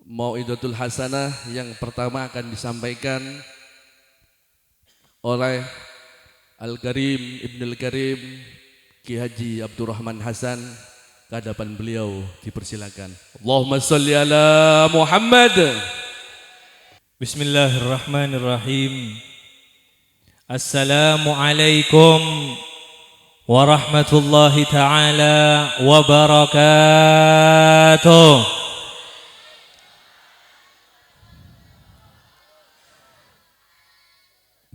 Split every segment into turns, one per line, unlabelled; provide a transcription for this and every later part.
Mau'idatul Hasanah yang pertama akan disampaikan oleh Al-Karim Ibnul Karim Ki Haji Abdurrahman Hasan. Ke hadapan beliau dipersilakan. Allahumma sholli ala Muhammad.
Bismillahirrahmanirrahim. Assalamualaikum warahmatullahi taala wabarakatuh.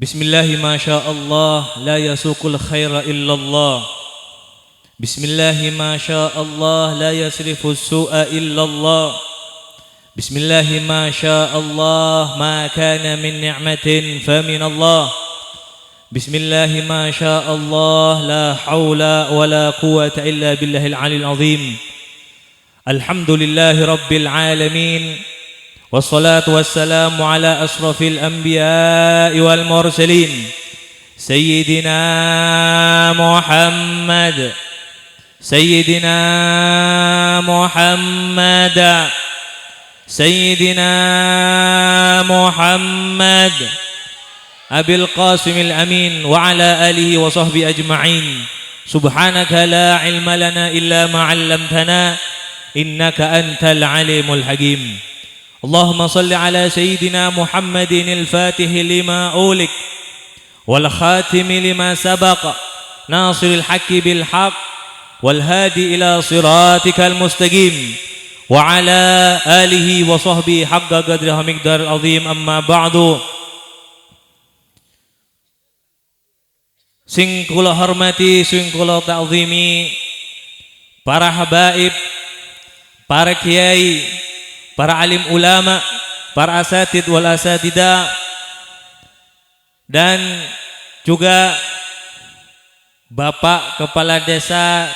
Bismillahi masyaallah la yasuqul khaira illallah. Bismillahi masyaallah la yasrifu su'a illallah. Bismillahi masyaallah ma kana min ni'matin famin Allah. Bismillahi masyaallah la haula wa la quwwata illa billahil aliyil azim. Alhamdulillahi rabbil alamin. Wassalatu wassalamu ala asrafil anbiya'i wal mursalin Sayyidina Muhammad Sayyidina Muhammad Sayyidina Muhammad Abil Qasimil Amin wa ala alihi wa sahbihi ajma'in. Subhanaka la ilma lana illa ma 'allamtana innaka antal alimul hakim. Allahumma salli ala Sayyidina Muhammadin al-Fatih lima ulik wal khatimi lima sabaqa nasiril haqqi bil haqq wal hadi ila siratikal mustaqim wa ala alihi wa sahbihi haqqa qadrihi miqdaril azim. Amma ba'du. Sing kula hormati, sing kula ta'zimi para habaib, para kiai, para alim ulama, para asatid wal asatidah, dan juga Bapak Kepala Desa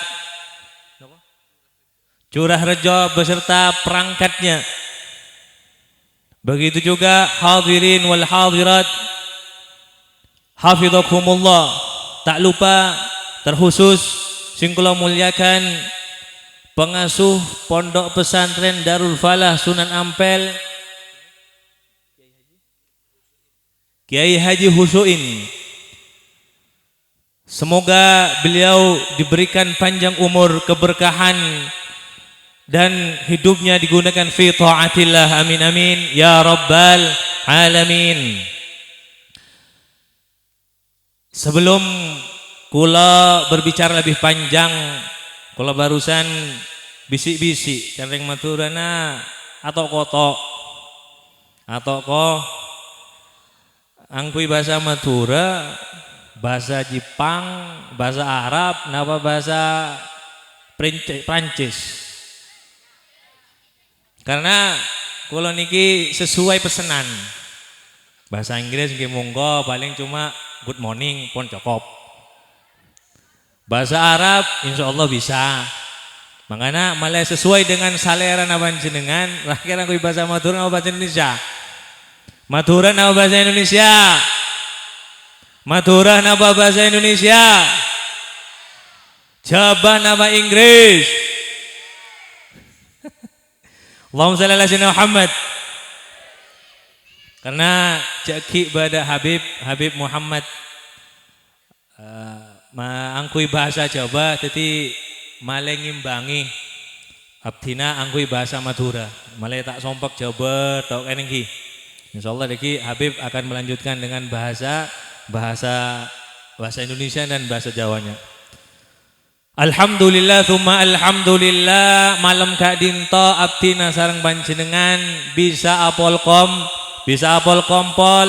Curah Rejo beserta perangkatnya. Begitu juga hadirin wal hadirat hafizakumullah. Tak lupa terkhusus sing kula muliakan pengasuh Pondok Pesantren Darul Falah Sunan Ampel Kiai Haji Husuin. Semoga beliau diberikan panjang umur, keberkahan, dan hidupnya digunakan fi ta'atillah. Amin amin ya rabbal alamin. Sebelum kula berbicara lebih panjang, kula barusan bisik-bisik careng maturana atau kotok atau ko angkui bahasa Madura, bahasa Jepang, bahasa Arab, napa bahasa Prancis. Karena kula niki sesuai pesanan. Bahasa Inggris nggih monggo, paling cuma good morning pun cukup. Bahasa Arab insyaallah bisa. Makanya malah sesuai dengan selera napa jenengan. Lah kira kuwi bahasa Madura napa bahasa Indonesia? Madura napa bahasa Indonesia? Madura napa bahasa Indonesia? Jawa napa Inggris? Allahumma shalli ala sayyidina Muhammad. Karena jaki pada Habib Muhammad angkui bahasa Jawa, jadi malah ngimbangi abdina angkui bahasa Madura, malah tak sompak Jawa tau kene iki. Insyaallah iki Habib akan melanjutkan dengan bahasa Indonesia dan bahasa Jawanya. Alhamdulillah tsumma alhamdulillah, malam Kak Dinto abdina sareng panjenengan bisa apol kompol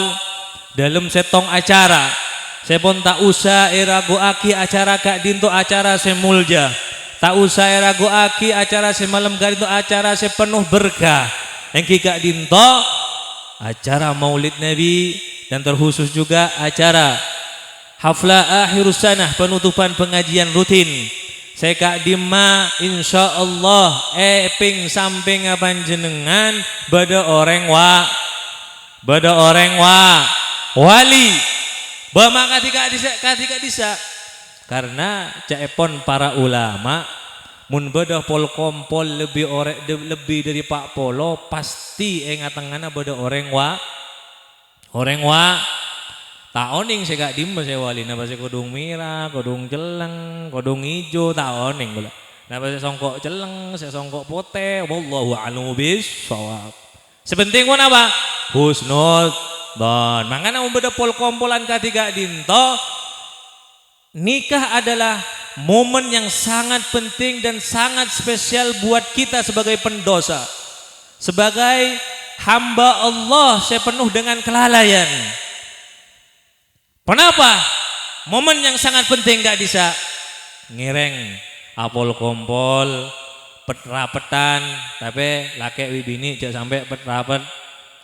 dalam setong acara. Saya pun tak usah erago aki acara Kak Dinto, acara semulja. Tak usah erago aki acara semalam Kak Dinto, acara sepenuh berkah. Engki Kak Dinto acara Maulid Nabi, dan terkhusus juga acara haflah akhirus sanah, penutupan pengajian rutin. Saya Kak Dima insyaallah ping samping panjenengan bada orang wali bama katika disa karena caepon para ulama mun beda pol kompol lebih dari Pak Polo pasti tengahna beda orang wa taoning saya gak dimba saya wali napa saya kodong merah kodong jeleng kodong hijau taoning gula napa saya songkok jeleng saya songkok pote wallahu a'lamu bissawab sepenting pun apa husnul don makanya mun beda pol kompolan katiga dinto nikah adalah momen yang sangat penting dan sangat spesial buat kita sebagai pendosa. Sebagai hamba Allah saya penuh dengan kelalaian. Kenapa? Momen yang sangat penting gak bisa ngireng apol kompol petrapetan tapi laki bini jangan sampai petrapet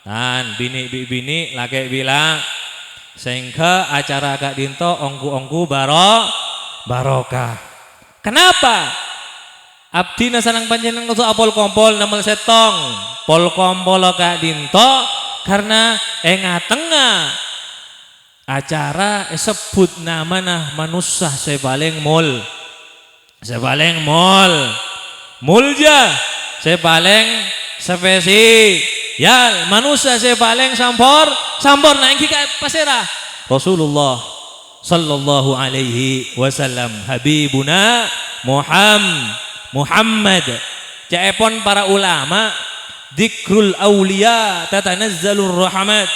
dan bini laki bilang sehingga acara agak dinto ongku barokah. Kenapa? Abdi nasanang panjenengan kudu apol kompol namel setong pol kompol agak dinto karena tengah acara sebut nama manusia sepaling mulja sepaling spesial manusia sepaling sampor nah iki pasera Rasulullah sallallahu alaihi wasallam habibuna Muhammad jaepon para ulama dzikrul aulia tatanazzalur rahmat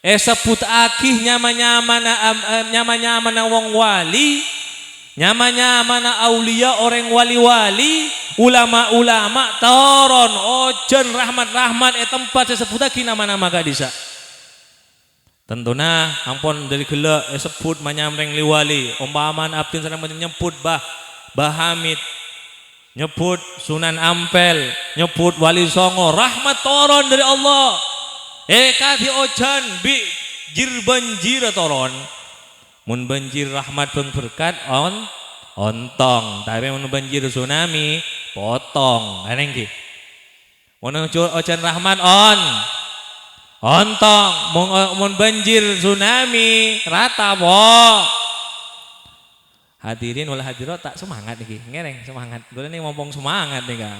sebut akih nyama-nyamana wong wali nyama-nyamana aulia orang wali-wali ulama-ulama toron ojen rahmat-rahmat tempat sebut akih nama-nama kadisa tentunya ampun dari gela sebut manyamreng liwali umpaman abdin sedang nyebut bah Hamid nyebut Sunan Ampel nyebut Wali Songo rahmat toron dari Allah kati ojan banjir toron mun banjir rahmat pun berkat ontong tapi mun banjir tsunami potong anengki mun ojan rahmat ontong mun banjir tsunami rata po hadirin wal hadirat tak semangat nih ngereng semangat gue nih ngomong semangat nih kan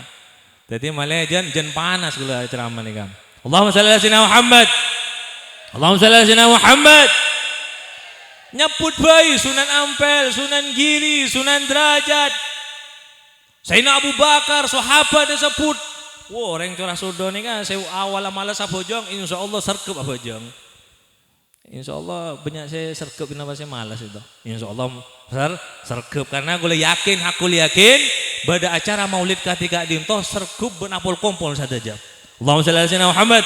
jadi malah jen panas gue ceramah nih kan Allahumma shalli ala sayyidina Muhammad Allahumma shalli ala sayyidina Muhammad nyebut bayi Sunan Ampel Sunan Giri Sunan Derajat Sayyidina Abu Bakar sahabat disebut wah orang curah sudo nih kan saya awal malas abojong insyaallah serkep abojong insyaallah banyak saya serkep kenapa saya malas itu insyaallah serkep karena gue yakin pada acara maulid ketika dinto serkep benapol kompol saja Allahumma shalli ala sayyidina Muhammad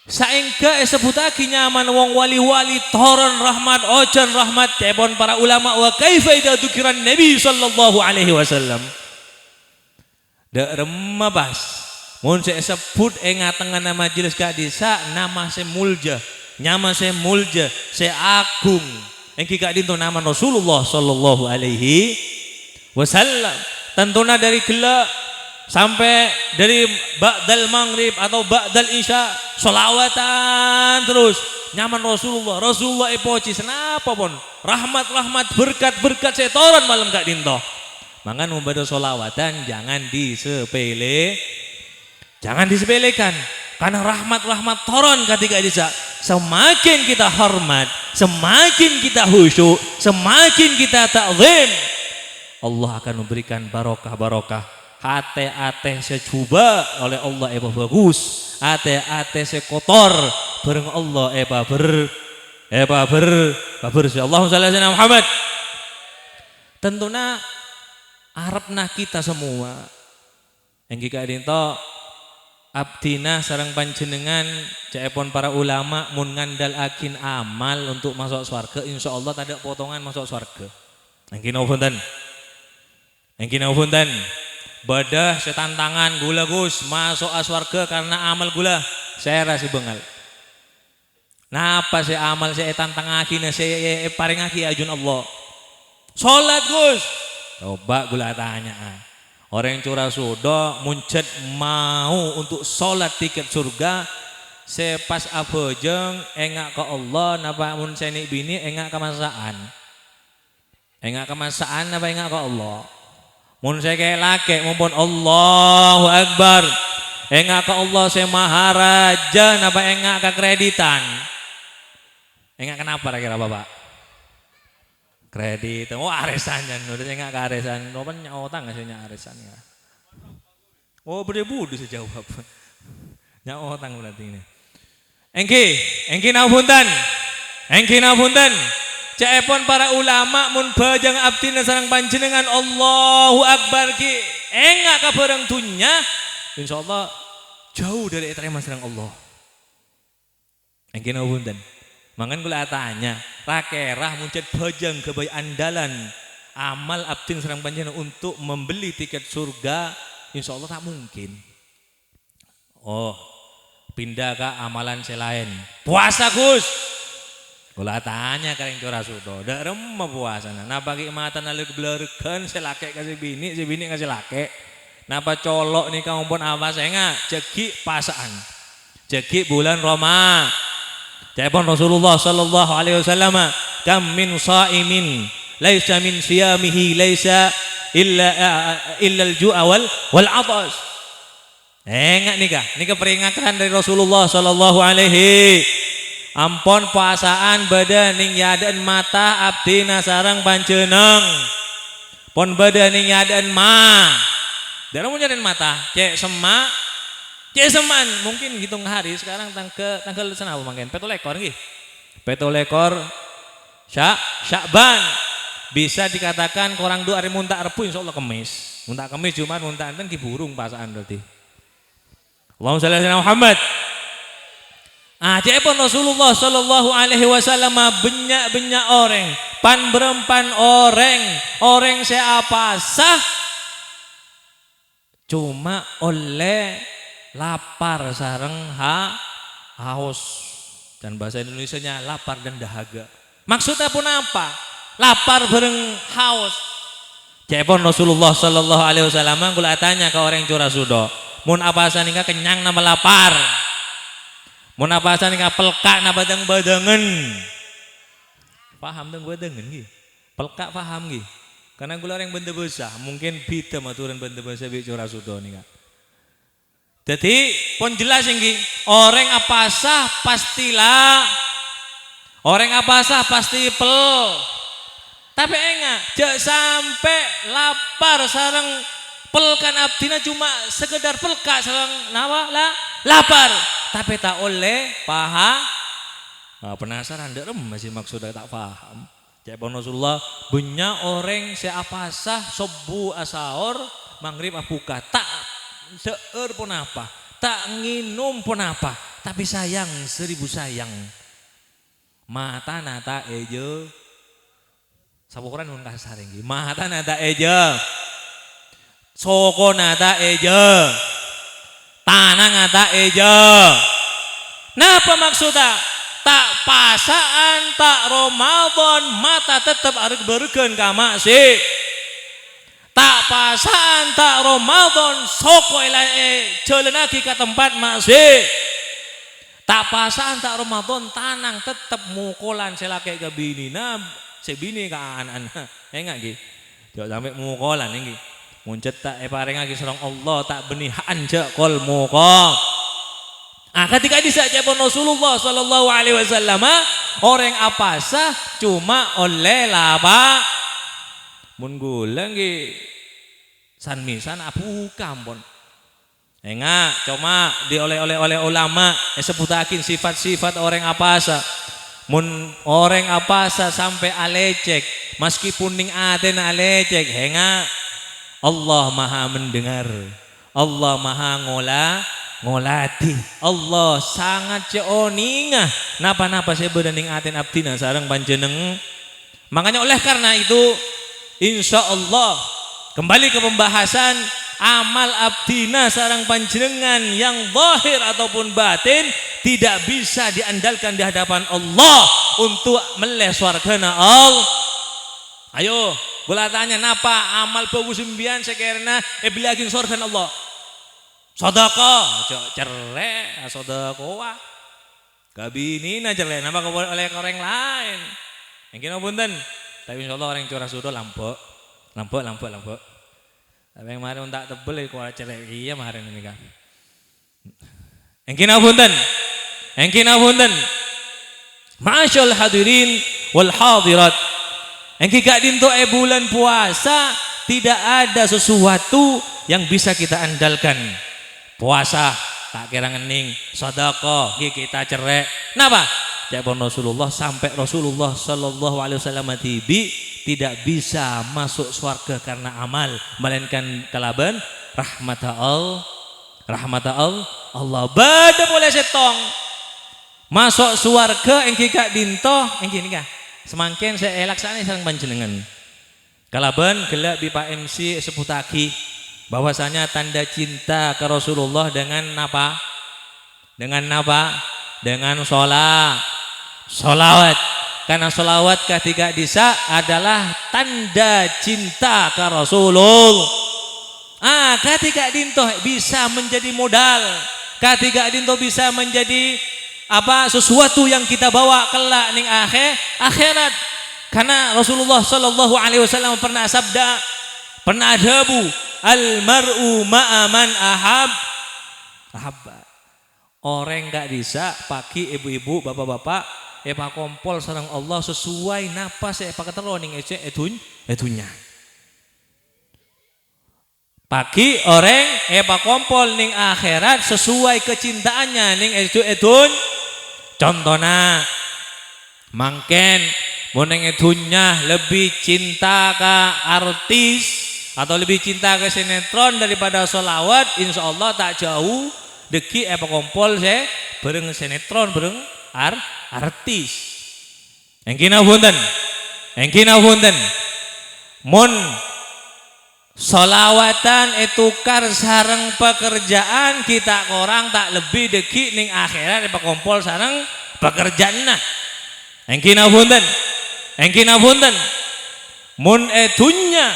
saengka sebut aki nyaman wong wali-wali toron rahmat ojan rahmat tebon para ulama wa kaifa idza dzukiran nabi sallallahu alaihi wasallam da remabas mun saya sebut tengah majelis kadisa nama saya mulja nyama saya mulja saya agung engki gak dinto nama Rasulullah sallallahu alaihi wasallam tentunya dari gela sampai dari ba'dal maghrib atau ba'dal isya sholawatan terus nyaman Rasulullah epoci senapa pun rahmat berkat saya toron malam gak dinto mangan membaca sholawatan jangan disepelekan karena rahmat toron ketika bisa semakin kita hormat semakin kita khusyuk semakin kita ta'zim Allah akan memberikan barokah hati-hati secoba oleh Allah bagus hati-hati sekotor bareng Allah bersih Allahumma shalli ala Muhammad tentunya arepna kita semua yang jika dinto abdina sareng panjenengan jaepon para ulama mun ngandal akin amal untuk masuk surga insyaallah tak ada potongan masuk surga yang kina punten badah setantangan gula gus masuk aswarga karena amal gula saya rasa bengal napa saya amal saya tantangaki saya paringaki ajun Allah sholat gus coba gula tanya orang yang curah sudo muncet mau untuk sholat tiket surga saya pas abojeng engak ke Allah napa mun senik bini engak kemasaan apa engak ke Allah Mun saya kayak laki mumpun Allahu Akbar. Engak ke Allah saya maharaja napa engak ke kreditan. Engak kenapa kira Bapak? Kredit. Oh arisan jan udah engak ke arisan. Nopo nyautang nggak saya arisan ya. Oh berde-berde saya jawab. Nyautang berarti ini. Engki napunten. Engki napunten. Caepon para ulama mun bajang abdi sareng panjenengan Allahu Akbar ki engak ka barang dunya insyaallah jauh dari etrema sareng Allah. Engke napunten. Mangan kula tanya, rakerah muncet bajang kebay andalan amal abdi sareng panjenengan untuk membeli tiket surga insyaallah tak mungkin. Oh, pindah ke amalan selain. Puasa Gus. Kula tanya kareng cora sudo, dak remeh puasana. Napa ki mata nalu kebleregen selake kasih bini, si bini kasih lake. Napa colok nih kamu pun apa saya jegi pasaan. Jegi bulan Roma. Jepon Rasulullah sallallahu alaihi wasallam, kam min shaimin laisa min siyamihi laisa illa al-ju'a wal 'atas. Enggak nikah peringatan dari Rasulullah sallallahu alaihi. Ampon puasaan badan ning yaden mata abdi nasarang panjeneng. Pon badan ning yaden ma. Dalam yaden mata, cek semak. Cek seman mungkin hitung hari sekarang tanggal senapa mangken? 17 nggih. 17 Sya'ban. Bisa dikatakan korang dua hari muntak rebu insyaallah Kamis. Muntak Kamis Jumat muntak enten ki burung pasaan berarti. Allahumma shalli ala Muhammad. Cepon Rasulullah sallallahu alaihi wasallam banyak orang pan berempan orang saya apa sah cuma oleh lapar sareng haus dan bahasa Indonesianya lapar dan dahaga. Maksudnya pun apa? Lapar bareng haus. Cepon Rasulullah sallallahu alaihi wasallam kula tanya ke orang curah sudo, mun apa sanika kenyang nama lapar. Mun apa asan ka pelkak na badang-badangan. Paham teng badangan nggih. Pelkak paham nggih. Karena kula orang benda besar, mungkin beda maturan benda besar bicara sudo nika. Jadi pun jelas nggih, orang apa sah pastilah. Orang apa sah pasti pel. Tapi enggak, jak sampai lapar sareng pelkan abdina cuma sekedar pelkak sareng nawa lapar. Tapi tak oleh paham. Penasaran ndak masih maksudnya tak paham. Cepon Rasulullah banyak orang siapa sah subuh asahor maghrib buka tak seur pun apa, tak nginum pun apa, tapi sayang 1000 sayang. Mata nata ejo. Sabukuran mun kasar nggih. Mata nata ejo. Soko nata ejo. Tanah ngata eja. Napa maksudnya? Tak pasaan, tak Ramadan, mata tetap harus bergen kama sih. Tak pasaan, tak Ramadan, soko jalan lagi ke tempat masih. Tak pasaan, tak Ramadan, tanang tetap mukolan selake ke bini. Nah, sebini ke anak-anak. Enggak gitu. Jangan sampai mukolan ini. Muncet tak pareng lagi serang Allah tak benihan jak kol muka. Ketika disajabon Rasulullah sallallahu alaihi wasallam orang apa sah cuma oleh laba mun gula nggih sanmisan apu kampon. Enggak cuma oleh ulama sebutakin sifat-sifat orang apa sah. Mun orang apa sah sampai alecek meskipun ning aten alecek enggak. Allah maha mendengar, Allah maha ngolati, Allah sangat ceoningah. Napa-napa saya berdaning aten abdina sareng panjeneng. Makanya oleh karena itu, insya Allah kembali ke pembahasan amal abdina sareng panjenengan yang zahir ataupun batin tidak bisa diandalkan di hadapan Allah untuk meleh swargana Allah. Ayo. Bola tanya napa amal bagus sembian sekarang bilagin surga Allah. Sedekah, cerai, sedekah. Kabini na cerai, napa kau oleh orang lain. Yang kena punten, tapi insyaallah orang curah sudah lampok. Tapi yang kemarin tak tebel kok celek iya kemarin ini kan. Engkina punten. Masyaallah hadirin wal hadirat. Engki gak dinto bulan puasa tidak ada sesuatu yang bisa kita andalkan. Puasa tak kira ngening, sedekah kita cerek. Napa? Jabon Rasulullah sampai Rasulullah sallallahu alaihi wasallam tibi tidak bisa masuk surga karena amal melainkan kalaban rahmata Allah bada boleh setong masuk surga engki gak dinto engki nikah semangken saya laksane sareng panjenengan kalaban gelak bi Pak MC sebutaki bahwasanya tanda cinta ke Rasulullah dengan apa? Dengan sholawat. Karena sholawat ketika disa adalah tanda cinta ke Rasulullah. Ketika dinto bisa menjadi modal, ketika dinto bisa menjadi sesuatu yang kita bawa kelak ning akhirat. Karena Rasulullah sallallahu alaihi wasallam pernah sabda, pernah adabu al-mar'u ma'aman ahabba. Orang gak bisa pagi ibu-ibu, bapak-bapak, pak kompol sareng Allah sesuai napas pak keteroning edunya. Pagi orang pak kompol ning akhirat sesuai kecintaannya ning edun. Contohnya mangken moneng edunya lebih cinta ke artis atau lebih cinta ke sinetron daripada sholawat, insya Allah tak jauh deki apa kompol saya bareng sinetron bareng artis. Engkina punten mun sholawatan tukar sareng pekerjaan kita orang tak lebih deki ning akhirat apa kompol sareng pekerjaan nah. Engkina punten mun edunya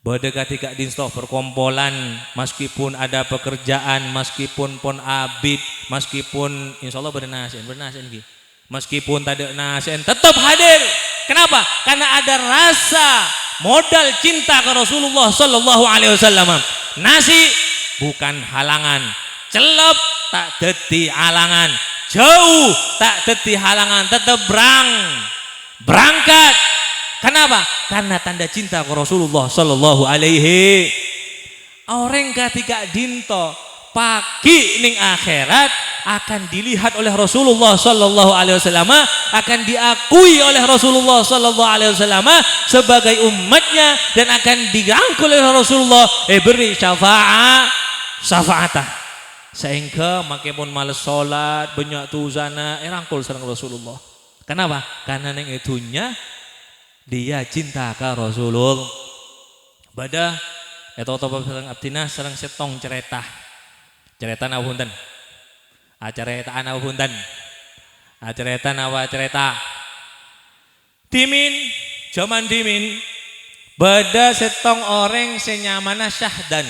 pada ketika dinsto perkompolan meskipun ada pekerjaan meskipun pun abid meskipun insyaallah bernasen gitu meskipun tak ada nasen tetap hadir. Kenapa? Karena ada rasa modal cinta ke Rasulullah sallallahu alaihi wasallam. Nasi bukan halangan, celep tak dadi halangan, jauh tak dadi halangan, tetap berangkat. Kenapa? Karena tanda cinta ke Rasulullah sallallahu alaihi. Orang ketika dinto pagi ning akhirat akan dilihat oleh Rasulullah sallallahu alaihi wasallam, akan diakui oleh Rasulullah sallallahu alaihi wasallam sebagai umatnya dan akan dirangkul oleh Rasulullah beri syafaatah. Sehingga makipun males salat, banyak tuzana rangkul sareng Rasulullah. Kenapa? Karena ning edunya dia cinta ke Rasulullah. Bada eta topo sareng abdina sareng setong cerita napunten. Cerita napunten. Cerita. Zaman dimin bada setong orang senyamana syahdan.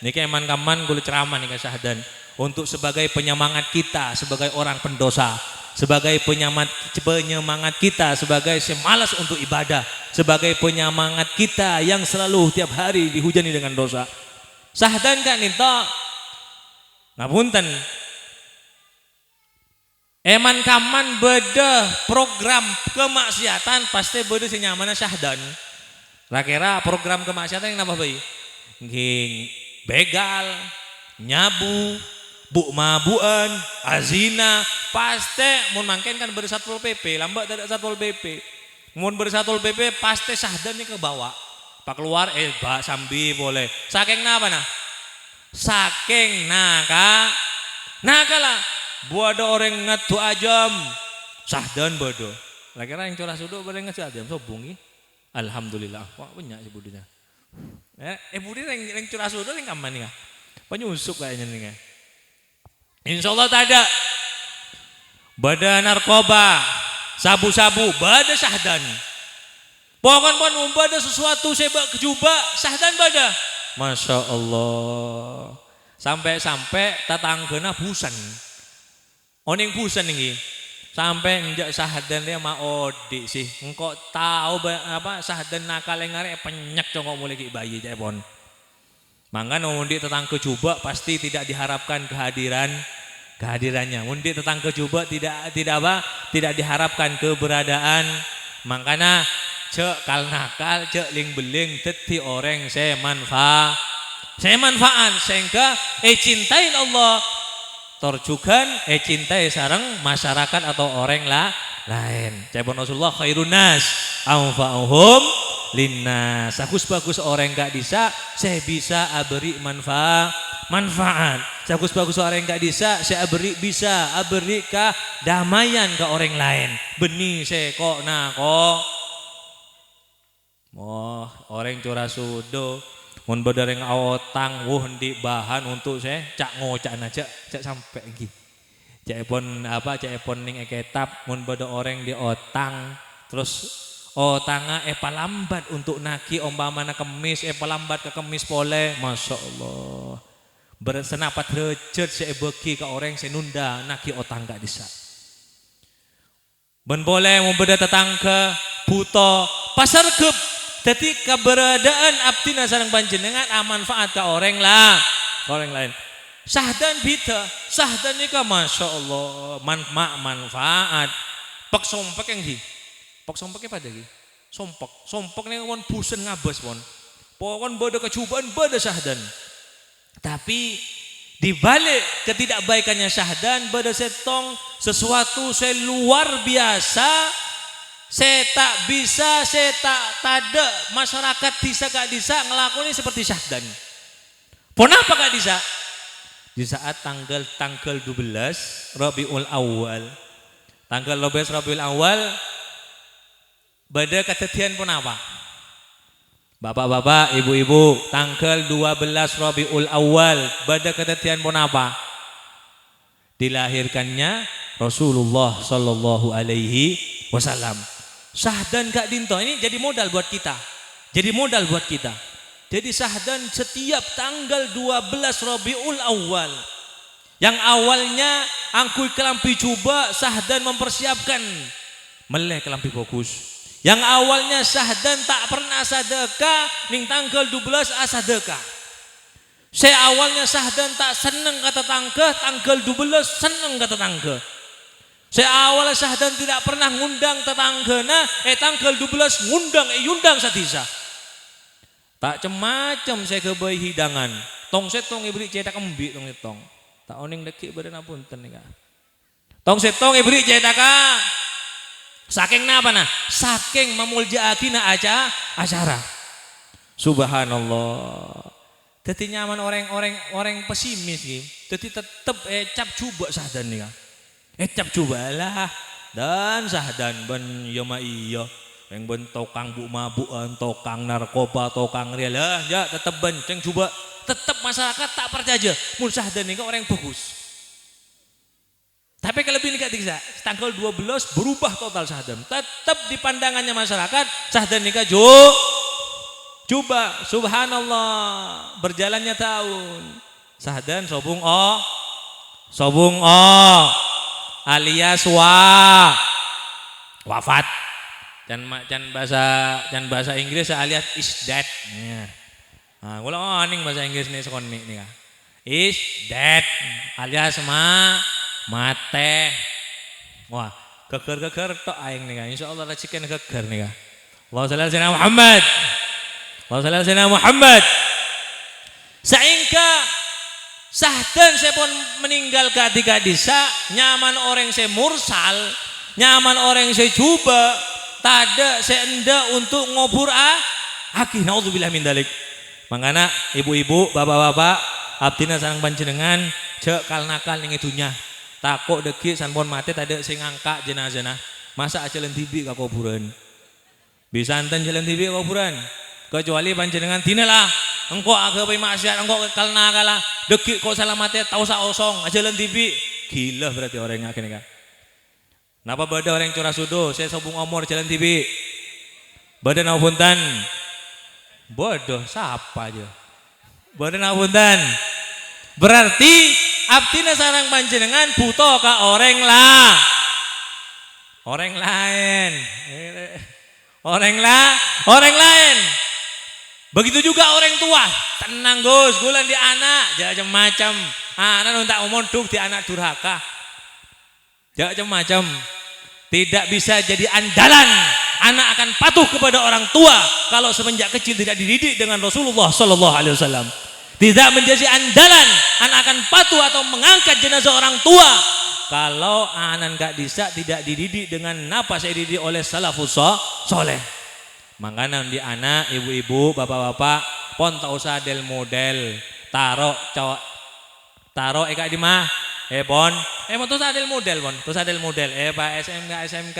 Niki eman kaman kula ceramah nika syahdan untuk sebagai penyemangat kita sebagai orang pendosa. Sebagai penyemangat kita sebagai semalas untuk ibadah, sebagai penyemangat kita yang selalu tiap hari dihujani dengan dosa. Sahdan kan itu ngapunten eman kaman beda program kemaksiatan pasti beda senyamana syahdan. Kira program kemaksiatan yang nambah bayi begal, nyabu, mabuan, azina, pasti mun mangken kan bersatpol PP, lambat tidak satpol PP. Mun bersatpol PP pasti sahdan ni ke bawah. Pak keluar sambi boleh. Saking napa nah? Saking nakala. Buada orang ngatu ajam sahdan bodo. Kira yang curah suduk boleh ngatu ajam sobungi. Alhamdulillah. Wah banyak si budinya. Budi yang curah suduk yang kaman nih. Penyusup kayaknya nih. Insyaallah tak ada. Bada narkoba, sabu-sabu, bada sahdan. Pokoknya bada sesuatu sebab kejuba, sahdan bada. Masya Allah. Sampai-sampai tatanggana busan. Oning busan ini. Sampai njak sahadan dia mah odi sih. Engkau tahu apa sahadan nakal yang ngare penyek congkok mulai ki bayi cepon. Mangga undi tetangga coba pasti tidak diharapkan kehadirannya. Undi tetangga coba tidak apa? Tidak diharapkan keberadaan. Makanya cek kal nakal, cek ling beling teti orang saya manfaat sehingga cintain Allah torjukan cintai sarang masyarakat atau orang lain. Cepon Rasulullah khairun nas anfa'uhum linnas. Bagus orang gak bisa, saya bisa beri manfaat. Bagus orang gak bisa, saya bisa beri kedamaian ke orang lain. Benih saya kok orang curah sudo mun badareng awotang di bahan untuk saya cak ngocak aja cak sampai iki. Cak epon ning eketap mun bada orang di otang terus otanga palambat untuk naki umpamana kemis palambat ke kemis pole, Masya Allah. Bersenapat derajat saya bagi ke orang saya nunda naki otang gak bisa. Ben boleh mau beda tetangga buto pasar gep. Jadi keberadaan abdina sareng panjenengan manfaat ke orang lain. Sahdan bida, sahdan nika Masya Allah manfaat. Pek sompek yang di, pek sompeknya pada lagi. Sompek nih kon busen ngabas pon. Pokon bada kecubaan bada sahdan. Tapi dibalik ketidakbaikannya sahdan bada setong sesuatu luar biasa. Saya tak bisa, saya tak masyarakat bisa gak bisa ngelakuin seperti sahdan. Kenapa gak bisa? Di saat tanggal 12 Rabiul Awal. Tanggal 12 Rabiul Awal pada ketetian pun apa? Bapak-bapak, ibu-ibu, tanggal 12 Rabiul Awal pada ketetian pun apa? Dilahirkannya Rasulullah Sallallahu Alaihi Wasallam. Sahdan gak dinto ini jadi modal buat kita. Jadi sahdan setiap tanggal 12 Rabiul Awal. Yang awalnya angkui kelampi coba sahdan mempersiapkan meleh kelampi bagus. Yang awalnya sahdan tak pernah sedekah ning tanggal 12 sedekah. Saya awalnya sahdan tak seneng kata tanggal 12 seneng kata tangga. Saya awalnya sahdan tidak pernah ngundang tetanggana, tanggal 12 ngundang yundang sadisa. Tak cemacem saya kebayi hidangan. Tong setong ibri cetak embi tong setong. Tak oning deki badan apunten nika. Tong setong ibri cetak saking napa nah? Saking memulja'akina acara. Subhanallah. Dadi nyaman orang pesimis iki. Dadi tetep cap coba sahdan nika. Cap cobalah dan sahdan ben yama iya yang ben tokang bu mabuan, tokang narkoba, tokang real ya tetep ben yang coba tetep masyarakat tak percaya mun sahdan ini orang yang bagus. Tapi kelebihan ini tidak tanggal 12 berubah total sahdan. Tetap di pandangannya masyarakat sahdan ini coba subhanallah berjalannya tahun sahdan sobung alias wafat dan bahasa Inggris alias is dead. Nah, kalau aning bahasa Inggris nih sekon nih is dead alias mate. Wah, keker tok aing nih insyaallah rezekinya keker nih. Allahumma shalli ala Muhammad. Allahumma shalli ala Muhammad. Sehingga sahdan saya pun meninggal ketika disa nyaman orang saya mursal, nyaman orang saya coba, tada saya enda untuk ngobur akih naudzubillah min dalik. Makanya ibu-ibu, bapak-bapak, abdina sareng panjenengan cek kal nakal ning itunya. Takut deki sanpon mati tada sing ngangka jenazah. Masa jalan tibi ka kuburan. Bisa enten jalan tibi ka kuburan. Kecuali panjenengan dinalah engkau agapai maksiat, engkau kal nakal deki kok salamatnya tahu sa osong jalan tibi. Gila berarti orang yang akhirnya. Napa bada orang curah sudo, saya sobung omor jalan tibi. Badan apuntan. Bodoh siapa aja. Badan apuntan. Berarti abdina sarang panjenengan butuh ka orang Orang lain. Orang lain. Begitu juga orang tua. Tenang Gus, gulan di anak, jangan macam. Anak tak mondok di anak durhaka. Jangan macam. Tidak bisa jadi andalan. Anak akan patuh kepada orang tua kalau semenjak kecil tidak dididik dengan Rasulullah sallallahu alaihi wasallam. Tidak menjadi andalan, anak akan patuh atau mengangkat jenazah orang tua kalau anak gak bisa tidak dididik dengan napa saya dididik oleh salafus soleh. Makanya di anak, ibu-ibu, bapak-bapak, pon tak usah del model, taruh eka di mah, pon, mau tuh adel model pon, tuh adel model, pak SMK,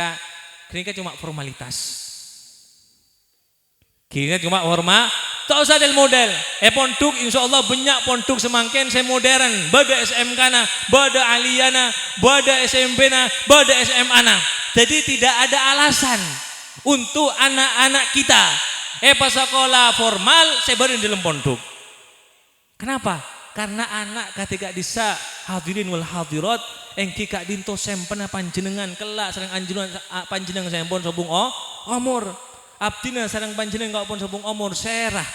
ini kan cuma formalitas. Kini cuma tak usah del model, ponduk, insya Allah banyak ponduk semangkin saya modern, bada SMK na, bada aliyana, bada SMP na, bada SMA na. Jadi tidak ada alasan untuk anak-anak kita pas sekolah formal saya baru di dalam pondok. Kenapa? Karena anak ketika disa hadirin wal hadirat engki kak dinto sempen panjenengan kelak sareng panjenengan sempon sobung omur abdina sareng panjenengan kok pun sobung omur serah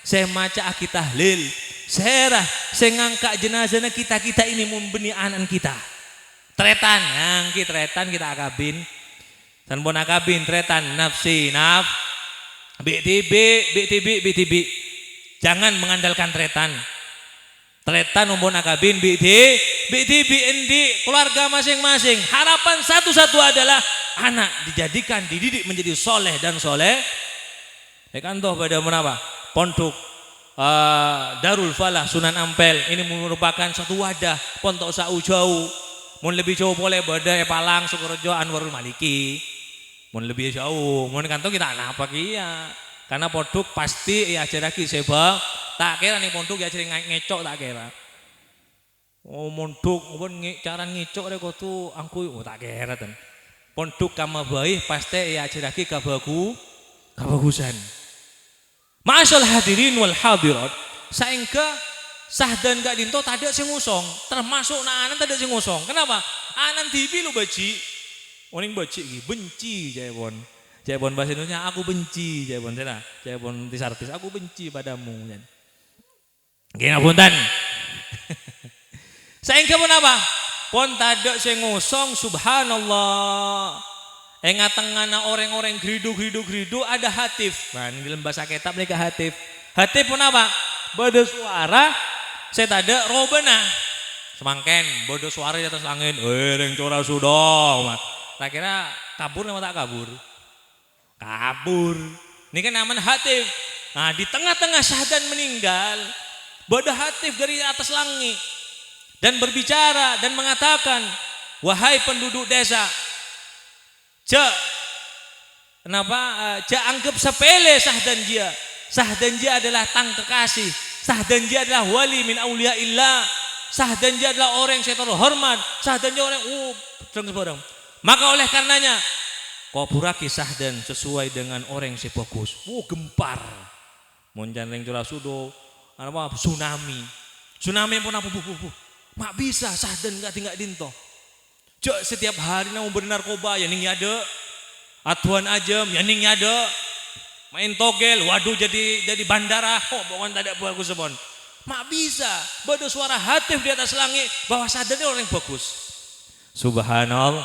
saya maca akid tahlil serah saya ngangkat jenazahnya kita ini membeni anak kita tretan ngangki tretan kita akabin dan pun akabin tretan nafsi BTB jangan mengandalkan tretan umpun akabin BTB endi keluarga masing-masing harapan satu-satu adalah anak dijadikan dididik menjadi soleh dan soleh kan toh pada menapa pondok Darul Falah Sunan Ampel ini merupakan satu wadah pondok jauh mun lebih jauh boleh pada Palang Sukorejo Anwarul Maliki mun lebih jauh mun kantor kita anak apa kia karena pondok pasti ya ajaraki sebab tak kira nih pondok ya jadi ngecok tak kira pondok pun cara ngecok deh kau tuh angku tak kira ten pondok kama baik pasti ya ajaraki kabagusan. Ma'asyal hadirin wal hadirat saengka sahdan gak dinto tak ada sing ngosong termasuk anak tak ada sing ngosong kenapa anak TV lu baci oning baci benci Jayapon bahasa Indonesia aku benci Jayapon tisartis aku benci padamu gini punten saengka pun apa pon tak ada sing ngosong subhanallah tengah orang-orang gridu ada hatif nah ini dalam bahasa kitab mereka hatif pun apa bodo suara saya tak ada robena semangken bodo suara di atas angin reng cora sudah tak kira kabur nama tak kabur ini kan namanya hatif nah di tengah-tengah syahadan meninggal bodo hatif dari atas langit dan berbicara dan mengatakan wahai penduduk desa kenapa anggap sepele sahdanjia adalah tang kekasih sahdanjia adalah wali min aulia illah sahdanjia adalah orang yang saya terhormat sahdanjia orang maka oleh karenanya kau puraki sahdan sesuai dengan orang yang saya bagus gempar monjan ring curah sudo tsunami pun apa mak bisa sahdan gak tinggal dinto setiap hari namu bernarkoba ya ning ada atuan ajem ya ning ada main togel waduh jadi bandara pokoknya tak ada bagus sebon mak bisa bodo suara hatif di atas langit bahwa sadarnya orang yang bagus subhanallah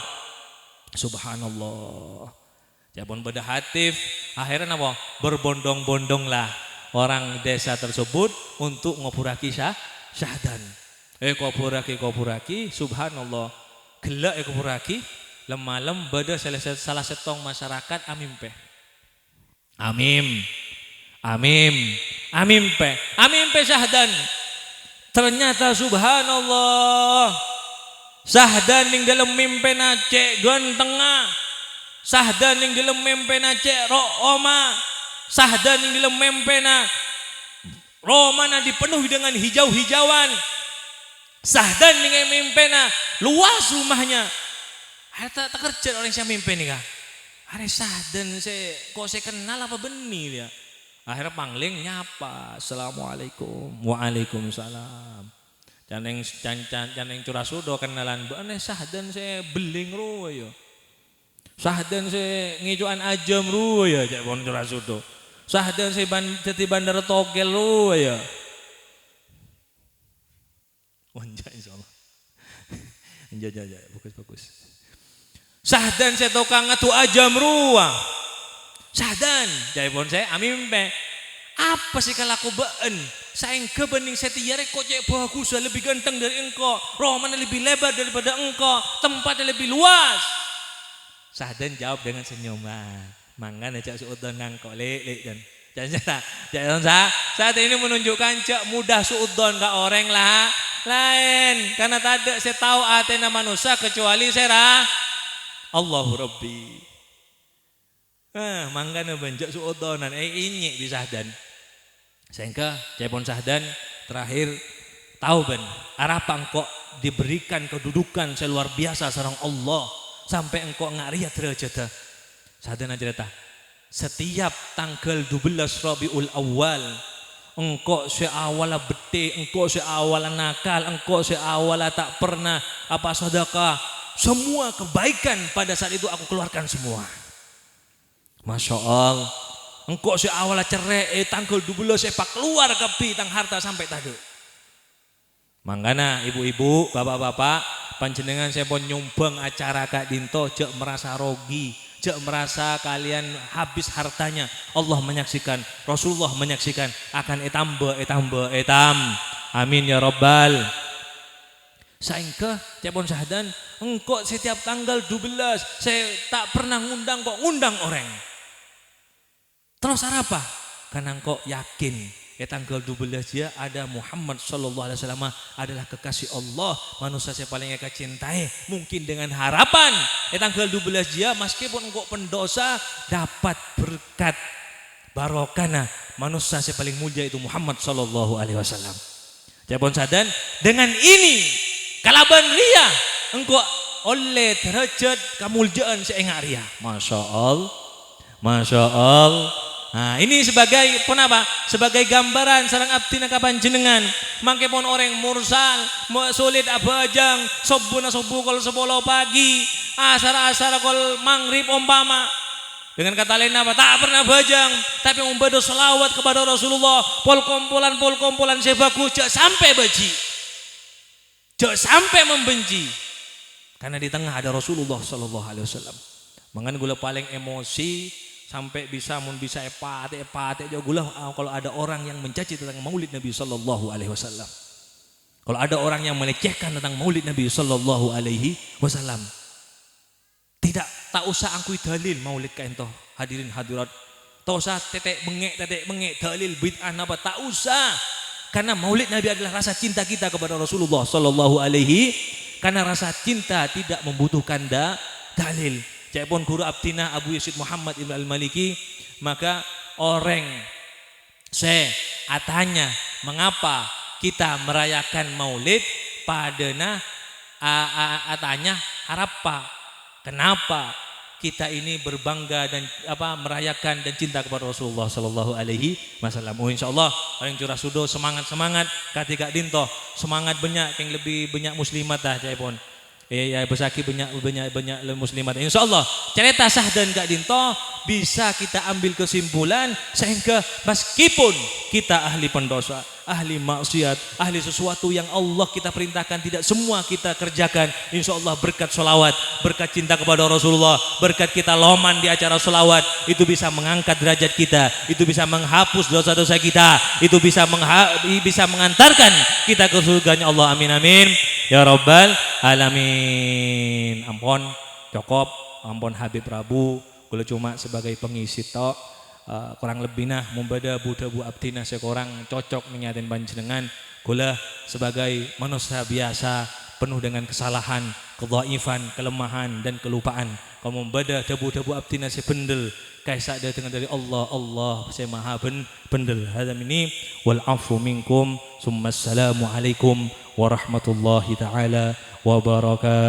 Japon pada hatif akhirnya apa berbondong-bondong lah orang desa tersebut untuk ngopuraki syahdan kopuraki subhanallah gelak kopuraki lemalem bada salah setong masyarakat amim pe syahdan ternyata subhanallah sahdan ning dalam mimpena cek gantengah sahdan ning dalam mimpena cek ro'oma sahdan ning dalam mimpena romana dipenuhi dengan hijau-hijauan sahdan ning mimpena luas rumahnya ada tak kerja orang yang mimpin nih kak ada sahdan kok saya kenal apa benih dia akhirnya pangling nyapa assalamualaikum waalaikumsalam janeng curah sudo kenalan bane sahdan saya beling ro yo Sahdan se ngicuan ajam ru ya cek pon Curasudo. Sahdan se dadi bandara Togel ru ya. Wanja insyaallah. Jajah bagus. Sahdan se tukang ngadu ajam ruang. Sahdan cek pon saya amimpe. Apa sih kalau aku been? Saya kebening setiare kok cek bagus lebih ganteng dari engkau, rohmannya lebih lebar daripada engkau, tempatnya lebih luas. Sahdan jawab dengan senyuman. Mangan cek suudon ngangkok lek dan jangan saat ini menunjukkan cek mudah suudon ke orang lah lain karena tak saya tahu atena manusia kecuali saya Allahu Rabbi. Mangan benjak suudonan ini di Sahdan. Sehingga Cepon Sahdan terakhir tahu ben arapa engkau diberikan kedudukan seluar biasa sareng Allah sampai engkau ngariat derajat. Sahdan cerita setiap tanggal 12 Rabiul Awal engkau seawala bete, engkau seawala nakal, engkau seawala tak pernah apa sedekah, semua kebaikan pada saat itu aku keluarkan semua. Masya Allah. Engkau si awal cerai tanggal 12 sepak keluar ke tang harta sampai tadi. Mangkana ibu-ibu, bapak-bapak, panjenengan saya pun nyumbang acara Kak Dinto, cek merasa rogi, cek merasa kalian habis hartanya. Allah menyaksikan, Rasulullah menyaksikan, akan etam. Amin ya Rabbal. Sehingga Cepon Sahdan, engkau setiap tanggal 12 saya tak pernah ngundang kok ngundang orang. Terus apa? Karena engkau yakin tanggal 12 dia ada Muhammad sallallahu alaihi wasallam adalah kekasih Allah, manusia yang paling eka cintai. Mungkin dengan harapan tanggal 12 dia meskipun engkau pendosa dapat berkat barokana manusia yang paling mulia itu Muhammad sallallahu alaihi wasallam. Cepon Sahdan dengan ini kalaban ria engkau oleh derajat kemuliaan seenggak ria. Masya Allah. Nah, ini sebagai penapa? Sebagai gambaran sareng abdi kapan jenengan. Mangke pun orang mursal, sulit abajang, subuh kol 10 pagi, asar kol maghrib umpama. Dengan kata lain apa? Tak pernah bajang, tapi membaca selawat kepada Rasulullah. Pol kumpulan sebagus jak sampai baji. Jak sampai membenci. Karena di tengah ada Rasulullah sallallahu alaihi wasallam. Mangan gula paling emosi sampai bisa epate aja gula kalau ada orang yang mencaci tentang Maulid Nabi sallallahu alaihi wasallam. Kalau ada orang yang melecehkan tentang Maulid Nabi sallallahu alaihi wasallam. Tak usah angkui dalil Maulid ka ento hadirin hadirat. Tak usah tetek bengek dalil bid'ah napa tak usah. Karena Maulid Nabi adalah rasa cinta kita kepada Rasulullah sallallahu alaihi, karena rasa cinta tidak membutuhkan dalil. Cepon guru abdina Abu Yazid Muhammad Ibn Al-Maliki, maka orang atanya mengapa kita merayakan Maulid padana atanya harapa kenapa kita ini berbangga dan merayakan dan cinta kepada Rasulullah sallallahu alaihi wasallam. Insyaallah orang Curasudo semangat ketika Dinto semangat banyak yang lebih banyak muslimat dah Cepon. Ya besaki banyak muslimat. Insyaallah cerita Sahdan Kak Dinto bisa kita ambil kesimpulan sehingga meskipun kita ahli pendosa, ahli maksiat, ahli sesuatu yang Allah kita perintahkan tidak semua kita kerjakan. Insyaallah berkat sholawat, berkat cinta kepada Rasulullah, berkat kita loman di acara sholawat itu bisa mengangkat derajat kita, itu bisa menghapus dosa-dosa kita, itu bisa mengantarkan kita ke surganya Allah. Amin amin ya Rabbal alamin. Ampun cukup, ampun Habib Prabu, kalau cuma sebagai pengisi tok. Kurang lebih nah membada budabu abdina sekorang cocok menyatin panjenengan gula sebagai manusia biasa penuh dengan kesalahan, kedhaifan, kelemahan dan kelupaan. Kalau membada dabu abdina sebendel kaisa datang dari Allah saya maha pendel. Hadza minni wal afu minkum summa assalamu alaikum warahmatullahi taala wabarakatuh.